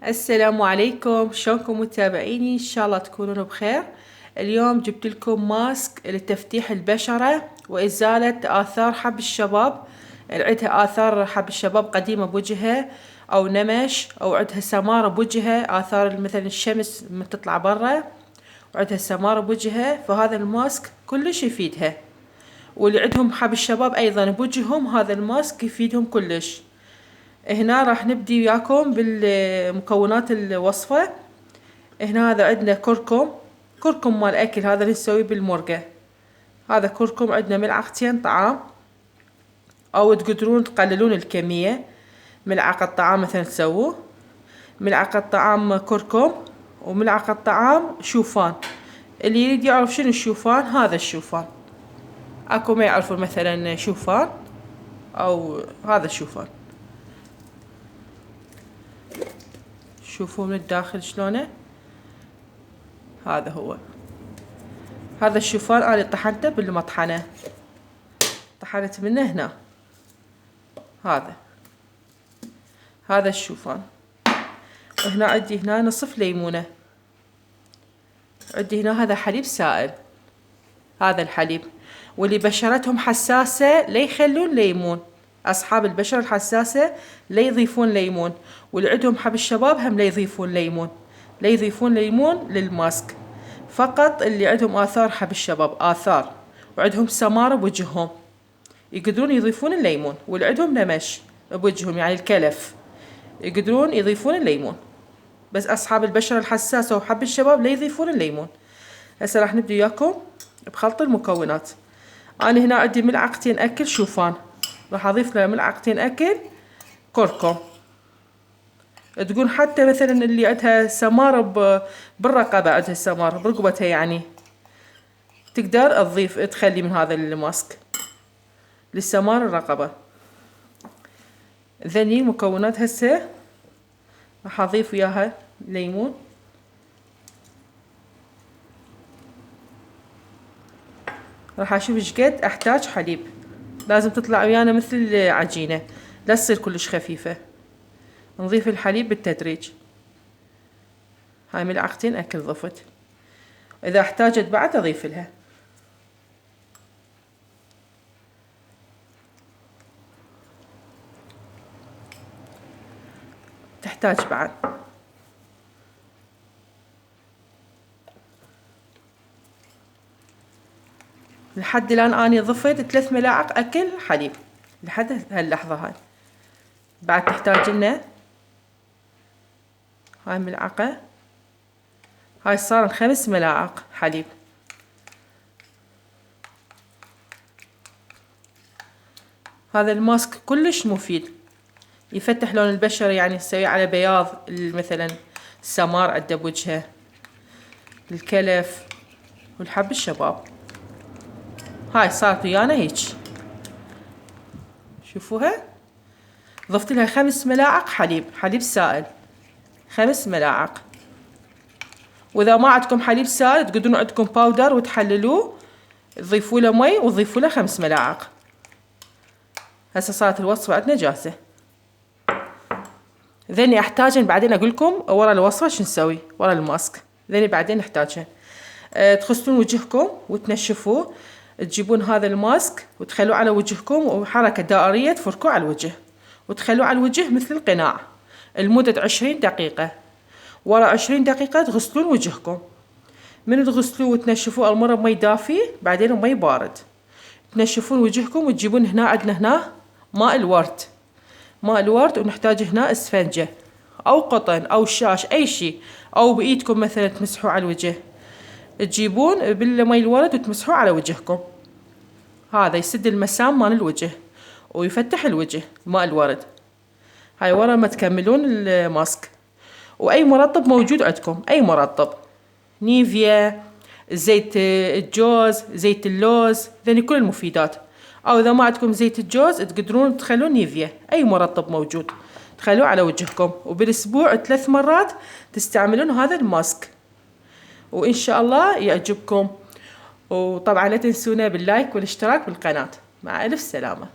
السلام عليكم، شلونكم متابعيني؟ ان شاء الله تكونون بخير. اليوم جبت لكم ماسك لتفتيح البشرة وإزالة آثار حب الشباب. عندها آثار حب الشباب قديمة بوجهها أو نمش، أو عندها سمارة بوجهها، آثار مثلا الشمس من تطلع برا، وعندها سمارة بوجهها. فهذا الماسك كلش يفيدها. واللي عندهم حب الشباب أيضا بوجههم هذا الماسك يفيدهم كلش. هنا راح نبدي وياكم بالمكونات الوصفة. هنا هذا عندنا كركم مال اكل، هذا اللي نسويه بالمرقة. هذا كركم، عندنا ملعقتين طعام، او تقدرون تقللون الكمية. ملعقة طعام مثلا تسووه، ملعقة طعام كركم، وملعقة طعام شوفان. اللي يريد يعرف شنو الشوفان، هذا الشوفان. اكو ما يعرفون مثلا شوفان، او هذا الشوفان. شوفوا من الداخل شلونه. هذا هو، هذا الشوفان أنا طحنته بالمطحنة، طحنت منه هنا. هذا الشوفان. وهنا عندي هنا نصف ليمونة. عندي هنا هذا حليب سائل، هذا الحليب. واللي بشرتهم حساسة لا يخلون ليمون، أصحاب البشرة الحساسة لا يضيفون ليمون. واللي عندهم حب الشباب هم لا يضيفون ليمون، لا يضيفون ليمون للماسك. فقط اللي عندهم آثار حب الشباب، آثار وعندهم سمارة بوجههم، يقدرون يضيفون الليمون. واللي عندهم نمش بوجههم يعني الكلف، يقدرون يضيفون الليمون. بس أصحاب البشرة الحساسة وحب الشباب لا يضيفون الليمون. هسه راح نبدأ وياكم بخلط المكونات. أنا هنا عندي ملعقتين أكل شوفان، راح أضيف له ملعقتين أكل كركم. تقول حتى مثلا اللي عندها سمارة بالرقبة، عندها سمارة برقبتها يعني، تقدر تضيف تخلي من هذا الماسك للسمار الرقبة. ذني المكونات. هسه راح أضيف وياها ليمون. راح أشوف ايش قد أحتاج حليب. لازم تطلع ويانا مثل عجينة، لا تصير كلش خفيفة. نضيف الحليب بالتدريج. هاي ملعقتين أكل ضفت، إذا احتاجت بعد أضيف لها. تحتاج بعد. لحد الآن أنا ضفت 3 ملاعق أكل حليب لحد هاللحظة. هاي بعد تحتاج لنا هاي ملعقة. هاي صار 5 ملاعق حليب. هذا الماسك كلش مفيد، يفتح لون البشرة، يعني يسوي على بياض مثلا السمار عنده بوجهه، الكلف والحب الشباب. هاي صارت ويانا هيج، شوفوها. ضفت لها 5 ملاعق حليب سائل، 5 ملاعق. واذا ما عندكم حليب سائل تقدرون عندكم باودر وتحللوه، تضيفوا له مي وتضيفوا له 5 ملاعق. هسه صارت الوصفة عندنا جاهزة. ذني احتاجن بعدين اقول لكم ورا الوصفة شو نسوي ورا الماسك. ذني بعدين نحتاجها. تغسلون وجهكم وتنشفوه، تجيبون هذا الماسك وتخلوه على وجهكم، وحركة دائرية تفركوه على الوجه، وتخلوه على الوجه مثل القناع لمدة 20 دقيقة. ورا 20 دقيقة تغسلون وجهكم. من تغسلوه وتنشفوه المرة بمي دافي، بعدين بمي بارد. تنشفون وجهكم وتجيبون هنا، عندنا هنا ماء الورد، ونحتاج هنا اسفنجة او قطن او شاش، اي شي، او بايدكم مثلا تمسحوا على الوجه. تجيبون بالمي الورد وتمسحوه على وجهكم. هذا يسد المسام مال الوجه ويفتح الوجه ماء الورد. هاي ورا ما تكملون الماسك. واي مرطب موجود عندكم، اي مرطب، نيفيا، زيت الجوز، زيت اللوز، ذني كل المفيدات. او اذا ما عندكم زيت الجوز تقدرون تخلون نيفيا، اي مرطب موجود تخلوه على وجهكم. وبالاسبوع 3 مرات تستعملون هذا الماسك، وإن شاء الله يعجبكم. وطبعا لا تنسونا باللايك والاشتراك بالقناة. مع ألف سلامة.